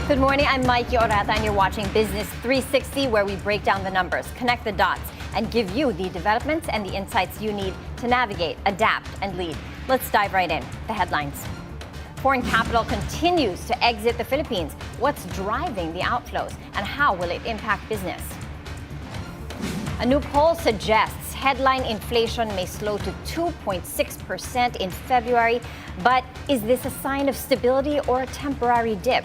Good morning, I'm Maiki Oreta and you're watching Business 360, where we break down the numbers, connect the dots, and give you the developments and the insights you need to navigate, adapt, and lead. Let's dive right in. The headlines. Foreign capital continues to exit the Philippines. What's driving the outflows and how will it impact business? A new poll suggests headline inflation may slow to 2.6% in February, but is this a sign of stability or a temporary dip?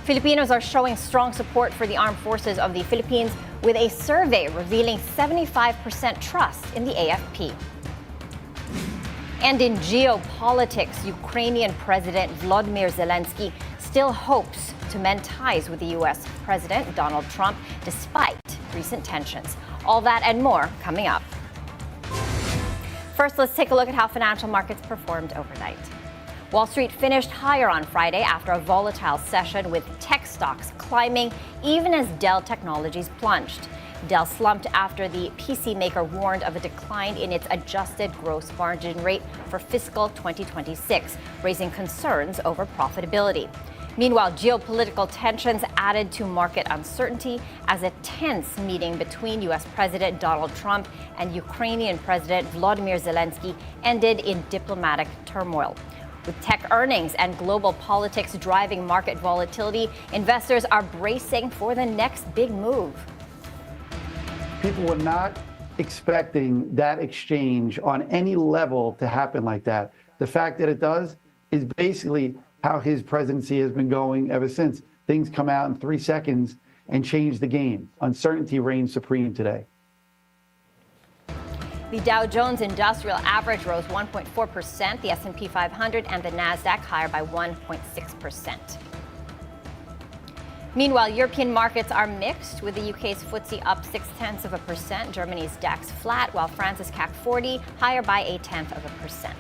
Filipinos are showing strong support for the armed forces of the Philippines, with a survey revealing 75% trust in the AFP. And in geopolitics, Ukrainian President Volodymyr Zelensky still hopes to mend ties with the U.S. President Donald Trump despite recent tensions. All that and more coming up. First, let's take a look at how financial markets performed overnight. Wall Street finished higher on Friday after a volatile session, with tech stocks climbing even as Dell Technologies plunged. Dell slumped after the PC maker warned of a decline in its adjusted gross margin rate for fiscal 2026, raising concerns over profitability. Meanwhile, geopolitical tensions added to market uncertainty as a tense meeting between U.S. President Donald Trump and Ukrainian President Volodymyr Zelensky ended in diplomatic turmoil. With tech earnings and global politics driving market volatility, investors are bracing for the next big move. People were not expecting that exchange on any level to happen like that. The fact that it does is basically how his presidency has been going ever since. Things come out in 3 seconds and change the game. Uncertainty reigns supreme today. The Dow Jones Industrial Average rose 1.4%, the S&P 500 and the Nasdaq higher by 1.6%. Meanwhile, European markets are mixed, with the UK's FTSE up 0.6%, Germany's DAX flat, while France's CAC 40 higher by 0.1%.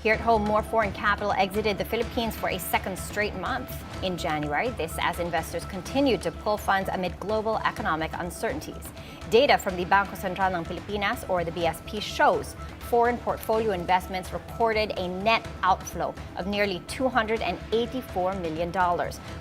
Here at home, more foreign capital exited the Philippines for a second straight month in January. This as investors continued to pull funds amid global economic uncertainties. Data from the Bangko Sentral ng Pilipinas, or the BSP, shows foreign portfolio investments recorded a net outflow of nearly $284 million,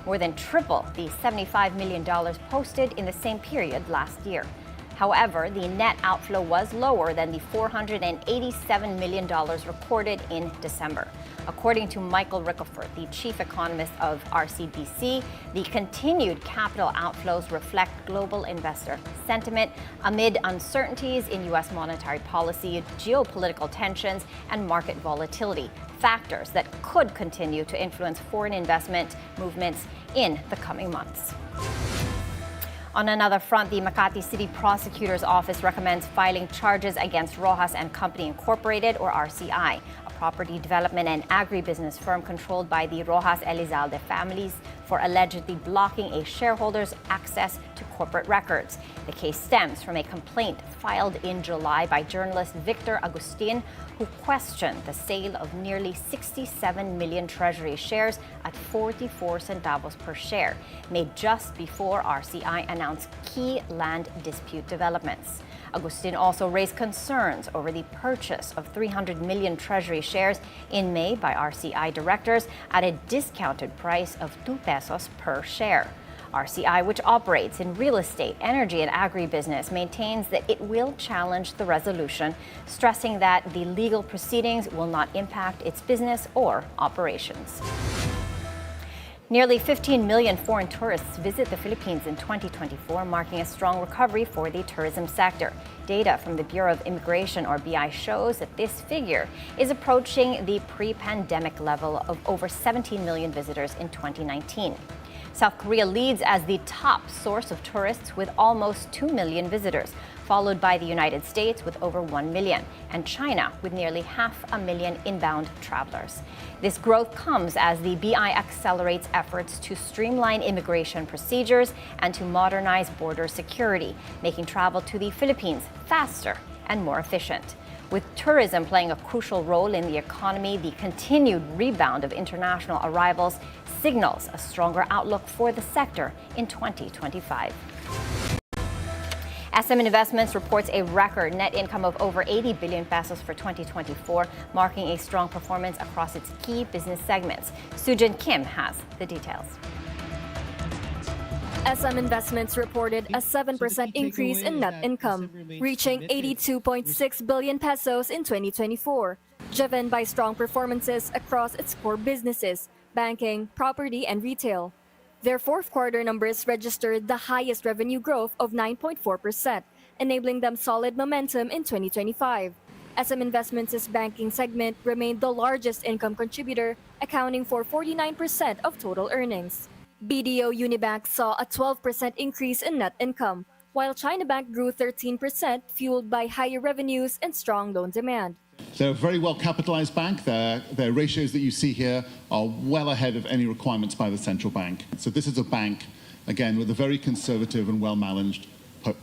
more than triple the $75 million posted in the same period last year. However, the net outflow was lower than the $487 million recorded in December. According to Michael Rickoffert, the chief economist of RCBC, the continued capital outflows reflect global investor sentiment amid uncertainties in U.S. monetary policy, geopolitical tensions, and market volatility, factors that could continue to influence foreign investment movements in the coming months. On another front, the Makati City Prosecutor's Office recommends filing charges against Rojas and Company Incorporated, or RCI, a property development and agribusiness firm controlled by the Rojas Elizalde families, for allegedly blocking a shareholder's access to corporate records. The case stems from a complaint filed in July by journalist Victor Agustin, who questioned the sale of nearly 67 million treasury shares at 44 centavos per share, made just before RCI announced key land dispute developments. Agustin also raised concerns over the purchase of 300 million treasury shares in May by RCI directors at a discounted price of 2 pesos per share. RCI, which operates in real estate, energy, and agribusiness, maintains that it will challenge the resolution, stressing that the legal proceedings will not impact its business or operations. Nearly 15 million foreign tourists visit the Philippines in 2024, marking a strong recovery for the tourism sector. Data from the Bureau of Immigration, or BI, shows that this figure is approaching the pre-pandemic level of over 17 million visitors in 2019. South Korea leads as the top source of tourists with almost 2 million visitors, followed by the United States with over 1 million, and China with nearly 500,000 inbound travelers. This growth comes as the BI accelerates efforts to streamline immigration procedures and to modernize border security, making travel to the Philippines faster and more efficient. With tourism playing a crucial role in the economy, the continued rebound of international arrivals signals a stronger outlook for the sector in 2025. SM Investments reports a record net income of over 80 billion pesos for 2024, marking a strong performance across its key business segments. Sujin Kim has the details. SM Investments reported a 7% increase in net income, reaching 82.6 billion pesos in 2024, driven by strong performances across its core businesses, banking, property, and retail. Their fourth quarter numbers registered the highest revenue growth of 9.4%, enabling them solid momentum in 2025. SM Investments' banking segment remained the largest income contributor, accounting for 49% of total earnings. BDO Unibank saw a 12% increase in net income, while China Bank grew 13%, fueled by higher revenues and strong loan demand. They're a very well-capitalized bank. Their ratios that you see here are well ahead of any requirements by the central bank. So this is a bank, again, with a very conservative and well-managed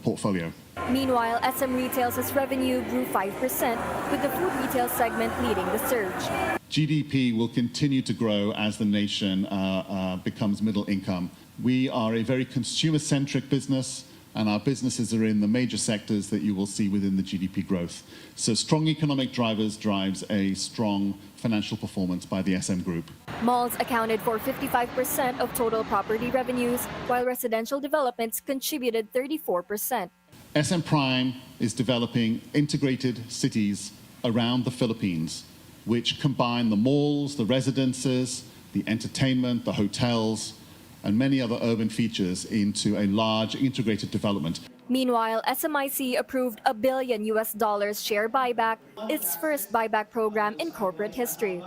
portfolio. Meanwhile, SM Retail's revenue grew 5%, with the food retail segment leading the surge. GDP will continue to grow as the nation becomes middle income. We are a very consumer-centric business, and our businesses are in the major sectors that you will see within the GDP growth. So strong economic drivers drives a strong financial performance by the SM Group. Malls accounted for 55% of total property revenues, while residential developments contributed 34%. SM Prime is developing integrated cities around the Philippines, which combine the malls, the residences, the entertainment, the hotels, and many other urban features into a large integrated development. Meanwhile, SMIC approved $1 billion share buyback, its first buyback program in corporate history.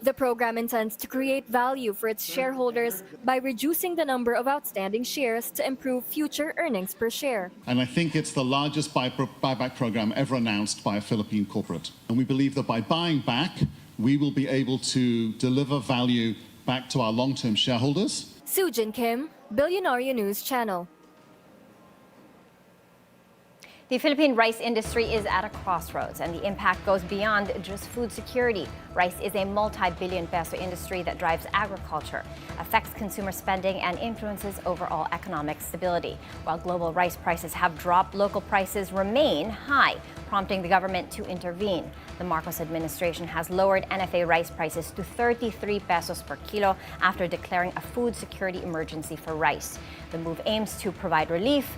The program intends to create value for its shareholders by reducing the number of outstanding shares to improve future earnings per share. And I think it's the largest buyback program ever announced by a Philippine corporate. And we believe that by buying back, we will be able to deliver value back to our long-term shareholders. Sujin Kim, Bilyonaryo News Channel. The Philippine rice industry is at a crossroads, and the impact goes beyond just food security. Rice is a multi-billion peso industry that drives agriculture, affects consumer spending, and influences overall economic stability. While global rice prices have dropped, local prices remain high, prompting the government to intervene. The Marcos administration has lowered NFA rice prices to 33 pesos per kilo after declaring a food security emergency for rice. The move aims to provide relief,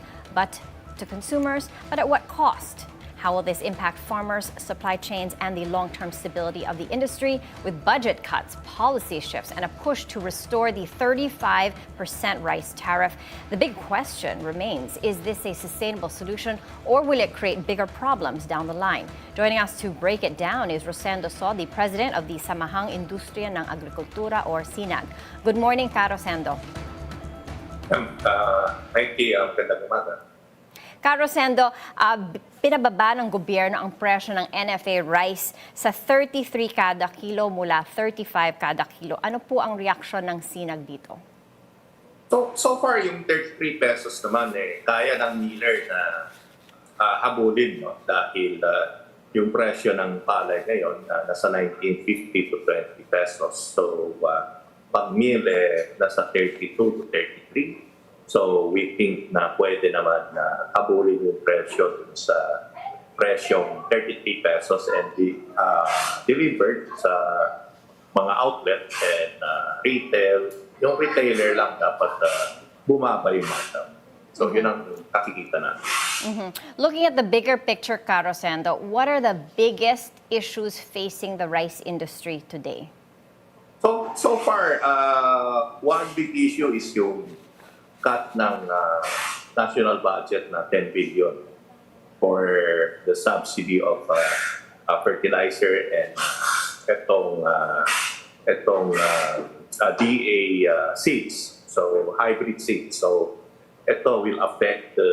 to consumers, but at what cost? How will this impact farmers, supply chains, and the long-term stability of the industry? With budget cuts, policy shifts, and a push to restore the 35% rice tariff, the big question remains, is this a sustainable solution, or will it create bigger problems down the line? Joining us to break it down is Rosendo So, the president of the Samahang Industriya ng Agrikultura, or SINAG. Good morning, Ka Rosendo. Maiki, magandang umaga. Ka Rosendo, pinababa ng gobyerno ang presyo ng NFA rice sa 33 kada kilo mula 35 kada kilo. Ano po ang reaksyon ng SINAG dito? So far, yung 33 pesos naman, kaya ng miller na habulin, no? Dahil yung presyo ng palay ngayon nasa 1950 to 20 pesos. So, pag meal, nasa 32 to 33. So we think na pwede naman na habulin yung presyo dun sa presyong 33 pesos and delivered sa mga outlet and retail. Yung retailer lang dapat bumaba yung markup. So yun ang nakikita natin. Looking at the bigger picture, Ka Rosendo, what are the biggest issues facing the rice industry today? So far, one big issue is yung cut ng national budget na 10 billion for the subsidy of fertilizer and itong DA seeds, so hybrid seeds. So ito will affect the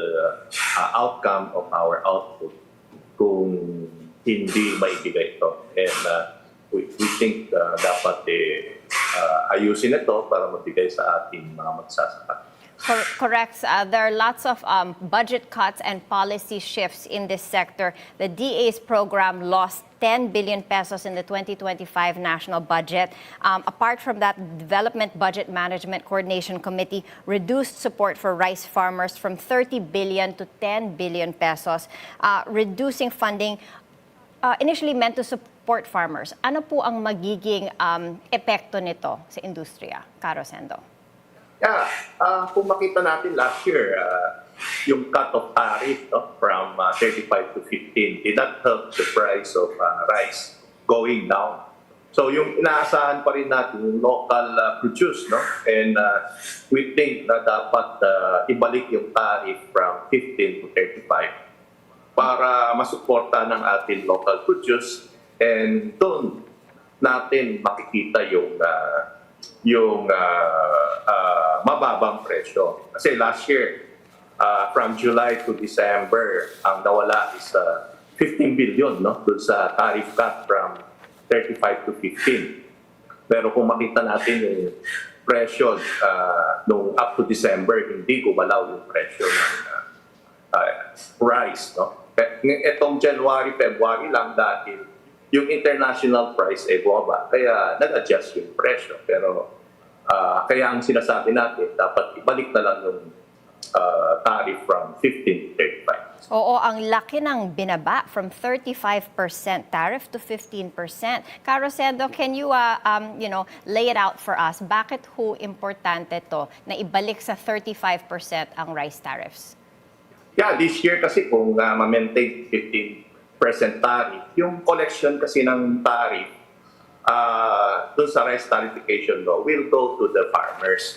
outcome of our output kung hindi maibigay ito. And we think dapat ayusin ito para mabigay sa ating mga magsasaka. Correct. There are lots of budget cuts and policy shifts in this sector. The DA's program lost 10 billion pesos in the 2025 national budget. Apart from that, Development Budget Management Coordination Committee reduced support for rice farmers from 30 billion to 10 billion pesos, reducing funding initially meant to support farmers. Ano po ang magiging epekto nito sa industriya, Ka Rosendo? Yeah, kung makita natin last year, yung cut of tariff from 35 to 15 did not help the price of rice going down. So yung inaasahan pa rin natin yung local produce, and we think na dapat ibalik yung tariff from 15 to 35 para masuporta ng ating local produce, and doon natin makikita yung mababang presyo. Kasi last year, from July to December, ang nawala is 15 billion dun sa tariff cut from 35 to 15. Pero kung makita natin yung presyo nung up to December, hindi gumalaw yung presyo ng rice. Itong January, February lang dahil yung international price ay bumaba, kaya nag-adjust yung presyo. Pero kaya ang sinasabi natin, dapat ibalik na lang yung tariff from 15 to 35. Oo, ang laki ng binaba from 35% tariff to 15%. Ka Rosendo, can you lay it out for us? Bakit importante to na ibalik sa 35% ang rice tariffs? Yeah, this year kasi kung ma-maintain 15% tariff, yung collection kasi ng tariff doon sa rice tariffication law will go to the farmers.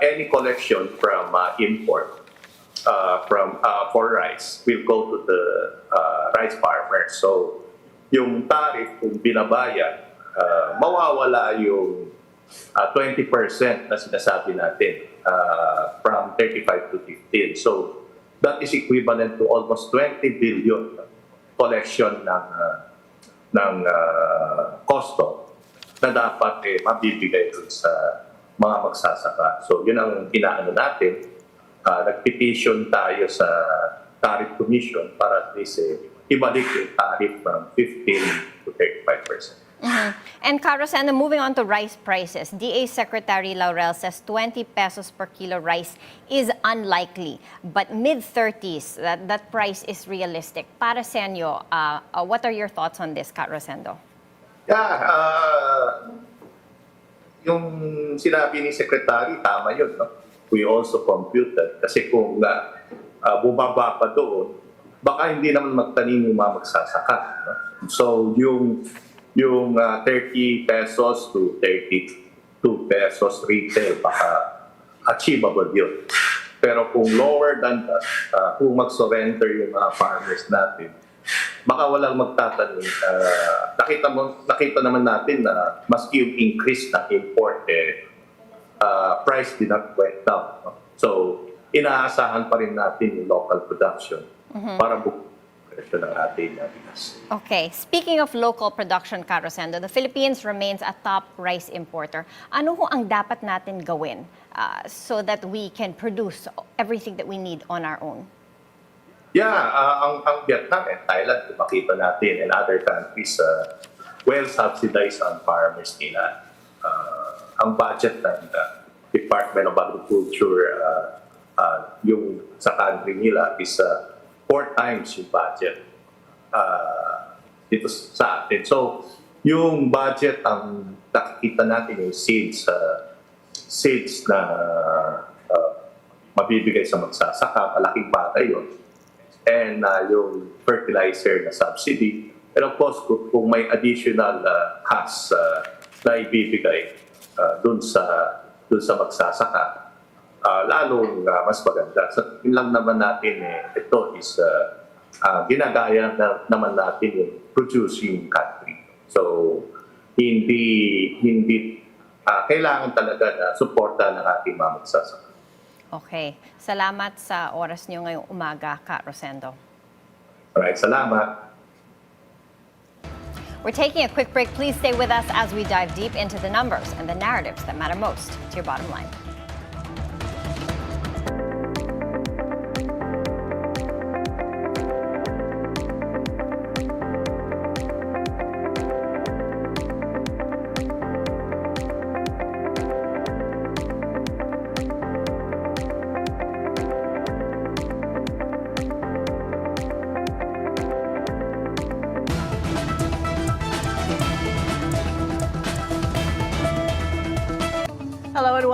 Any collection from import for rice will go to the rice farmers. So yung tariff kung binabayad, mawawala yung 20% na sinasabi natin from 35 to 15. So that is equivalent to almost 20 billion collection ng kosto na dapat mabibigay dun sa mga magsasaka. So yun ang inaano natin. Nag-petition tayo sa Tariff Commission para at least ibalik yung tariff from 15 to 35%. And Ka Rosendo, moving on to rice prices, DA Secretary Laurel says 20 pesos per kilo rice is unlikely, but mid-30s, that price is realistic. Para sa inyo, what are your thoughts on this, Ka Rosendo? Yeah, yung sinabi ni Secretary, tama yun. We also computed. Kasi kung bumaba pa doon, baka hindi naman magtanim yung mga magsasaka. So yung 30 pesos to 32 pesos retail, baka achievable yun. Pero kung lower than that, kung mag-surrender yung mga farmers natin, baka walang magtatanim. Nakita naman natin na maski yung increase na import, price did not went down. So, inaasahan pa rin natin yung local production para presyo ng ating bigas. Okay. Speaking of local production, Ka Rosendo, the Philippines remains a top rice importer. Ano ho ang dapat natin gawin so that we can produce everything that we need on our own? Yeah, ang Vietnam and Thailand, kung makita natin, and other countries, well-subsidized ang farmers nila. Ang budget ng Department of Agriculture yung sa country nila is 4 times yung budget dito sa atin. So, yung budget, ang nakikita natin yung seeds na mabibigay sa magsasaka, malaking bagay yun. And yung fertilizer na subsidy. And of course, kung may additional costs na ibibigay dun sa magsasaka, lalong mas maganda. So, yun lang naman natin, ito is ginagaya na naman natin yung producing country. So, hindi kailangan talaga na suporta ng ating mga magsasaka. Okay. Salamat sa oras niyo ngayong umaga, Ka Rosendo. Alright, salamat. We're taking a quick break. Please stay with us as we dive deep into the numbers and the narratives that matter most to your bottom line.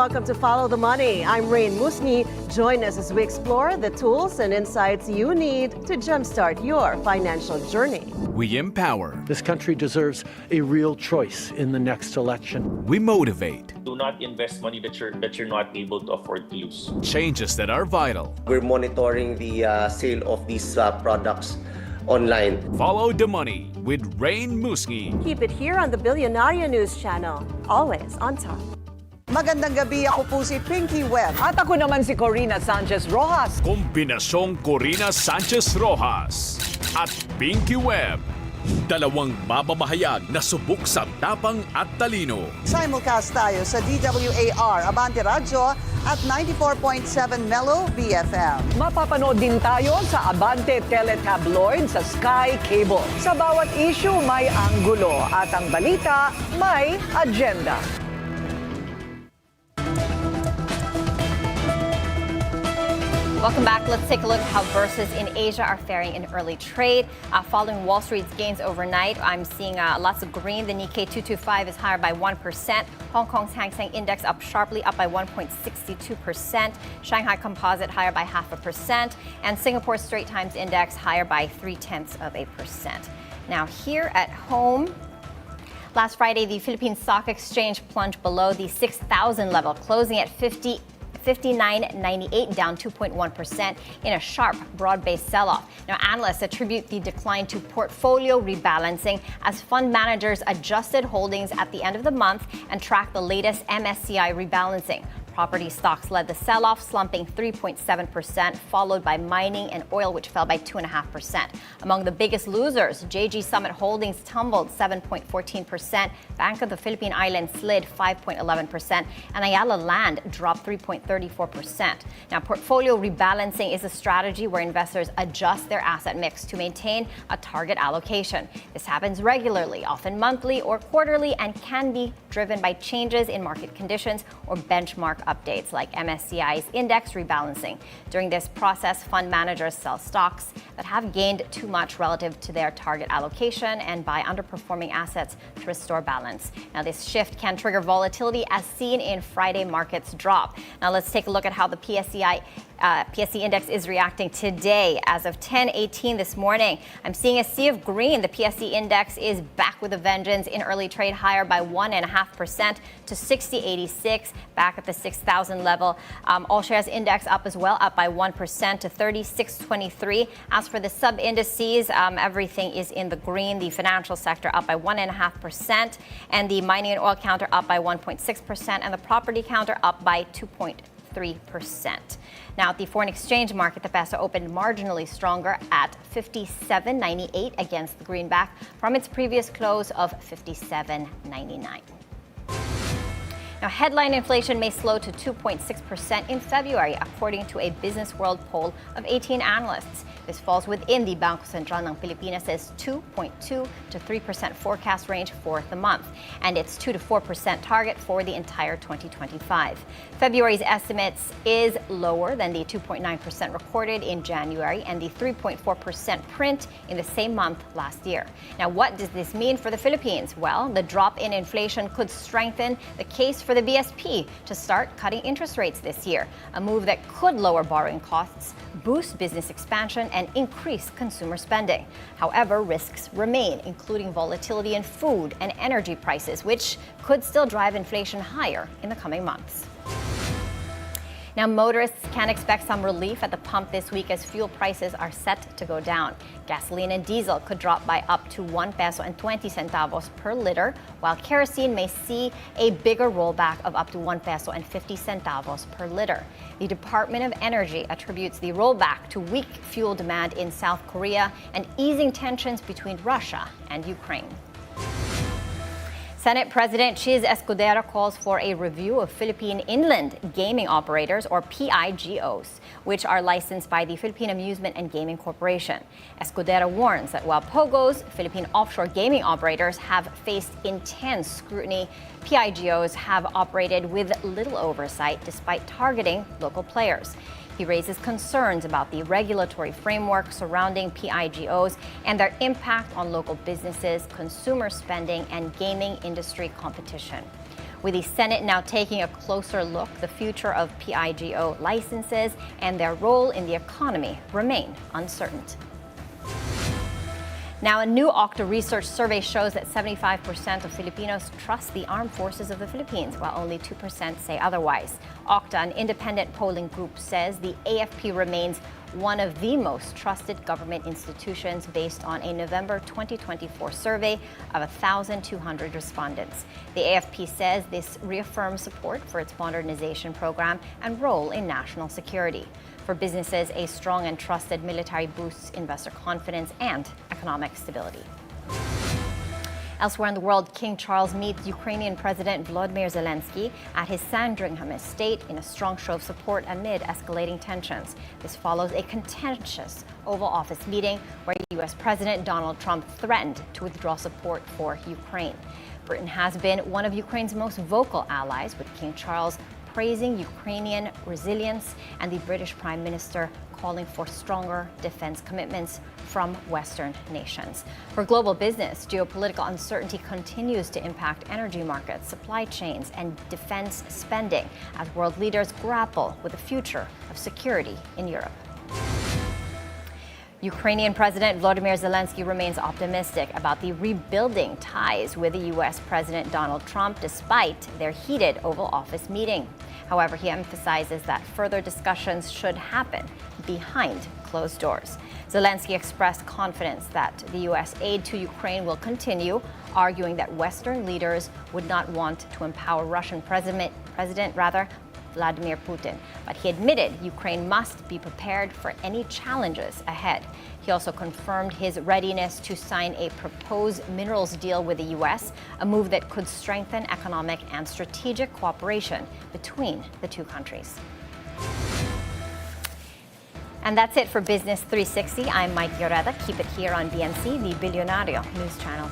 welcome to Follow the Money. I'm Rain Musni. Join us as we explore the tools and insights you need to jumpstart your financial journey. We empower. This country deserves a real choice in the next election. We motivate. Do not invest money that you're not able to afford to lose. Changes that are vital. We're monitoring the sale of these products online. Follow the Money with Rain Musni. Keep it here on the Bilyonaryo News Channel. Always on top. Magandang gabi, ako po si Pinky Webb. At ako naman si Corina Sanchez Rojas. Kombinasyong Corina Sanchez Rojas at Pinky Webb. Dalawang mamamahayag na subok sa tapang at talino. Simulcast tayo sa DWAR, Abante Radyo at 94.7 Mellow BFM. Mapapanood din tayo sa Abante Teletabloid sa SkyCable. Sa bawat issue may anggulo at ang balita may agenda. Welcome back. Let's take a look at how bourses in Asia are faring in early trade. Following Wall Street's gains overnight, I'm seeing lots of green. The Nikkei 225 is higher by 1%. Hong Kong's Hang Seng Index up sharply, up by 1.62%. Shanghai Composite higher by 0.5%. And Singapore's Straits Times Index higher by 0.3%. Now here at home, last Friday, the Philippine Stock Exchange plunged below the 6,000 level, closing at 59.98, down 2.1% in a sharp, broad-based sell-off. Now, analysts attribute the decline to portfolio rebalancing as fund managers adjusted holdings at the end of the month and tracked the latest MSCI rebalancing. Property stocks led the sell-off, slumping 3.7%, followed by mining and oil, which fell by 2.5%. Among the biggest losers, JG Summit Holdings tumbled 7.14%, Bank of the Philippine Islands slid 5.11%, and Ayala Land dropped 3.34%. Now, portfolio rebalancing is a strategy where investors adjust their asset mix to maintain a target allocation. This happens regularly, often monthly or quarterly, and can be driven by changes in market conditions or benchmark updates like MSCI's index rebalancing. During this process, fund managers sell stocks that have gained too much relative to their target allocation and buy underperforming assets to restore balance. Now, this shift can trigger volatility as seen in Friday market's drop. Now, let's take a look at how the PSE index is reacting today. As of 10:18 this morning, I'm seeing a sea of green. The PSE index is back with a vengeance in early trade, higher by 1.5% to 60.86, back at the 6,000 level. All shares index up as well, up by 1% to 36.23. As for the sub indices, everything is in the green. The financial sector up by 1.5%, and the mining and oil counter up by 1.6%, and the property counter up by 2.3%. Now, at the foreign exchange market, the peso opened marginally stronger at 57.98 against the greenback from its previous close of 57.99. Now, headline inflation may slow to 2.6% in February, according to a Business World poll of 18 analysts. This falls within the Bangko Sentral ng Pilipinas' 2.2 to 3% forecast range for the month, and its 2 to 4% target for the entire 2025. February's estimates is lower than the 2.9% recorded in January and the 3.4% print in the same month last year. Now, what does this mean for the Philippines? Well, the drop in inflation could strengthen the case for the BSP to start cutting interest rates this year, a move that could lower borrowing costs, boost business expansion, and increase consumer spending. However, risks remain, including volatility in food and energy prices, which could still drive inflation higher in the coming months. Now, motorists can expect some relief at the pump this week as fuel prices are set to go down. Gasoline and diesel could drop by up to 1 peso and 20 centavos per liter, while kerosene may see a bigger rollback of up to 1 peso and 50 centavos per liter. The Department of Energy attributes the rollback to weak fuel demand in South Korea and easing tensions between Russia and Ukraine. Senate President Chiz Escudero calls for a review of Philippine inland gaming operators, or PIGOs, which are licensed by the Philippine Amusement and Gaming Corporation. Escudero warns that while POGOs, Philippine offshore gaming operators, have faced intense scrutiny, PIGOs have operated with little oversight despite targeting local players. He raises concerns about the regulatory framework surrounding PIGOs and their impact on local businesses, consumer spending, and gaming industry competition. With the Senate now taking a closer look, the future of PIGO licenses and their role in the economy remain uncertain. Now, a new Okta research survey shows that 75% of Filipinos trust the armed forces of the Philippines, while only 2% say otherwise. Okta, an independent polling group, says the AFP remains one of the most trusted government institutions based on a November 2024 survey of 1,200 respondents. The AFP says this reaffirms support for its modernization program and role in national security. For businesses, a strong and trusted military boosts investor confidence and economic stability. Elsewhere in the world, King Charles meets Ukrainian President Volodymyr Zelensky at his Sandringham estate in a strong show of support amid escalating tensions. This follows a contentious Oval Office meeting where U.S. President Donald Trump threatened to withdraw support for Ukraine. Britain has been one of Ukraine's most vocal allies, with King Charles praising Ukrainian resilience and the British Prime Minister calling for stronger defense commitments from Western nations. For global business, geopolitical uncertainty continues to impact energy markets, supply chains, and defense spending as world leaders grapple with the future of security in Europe. Ukrainian President Volodymyr Zelensky remains optimistic about the rebuilding ties with the U.S. President Donald Trump despite their heated Oval Office meeting. However, he emphasizes that further discussions should happen behind closed doors. Zelensky expressed confidence that the U.S. aid to Ukraine will continue, arguing that Western leaders would not want to empower Russian President Vladimir Putin. But he admitted Ukraine must be prepared for any challenges ahead. He also confirmed his readiness to sign a proposed minerals deal with the U.S., a move that could strengthen economic and strategic cooperation between the two countries. And that's it for Business 360. I'm Maiki Oreta. Keep it here on BNC, the Bilyonaryo news channel.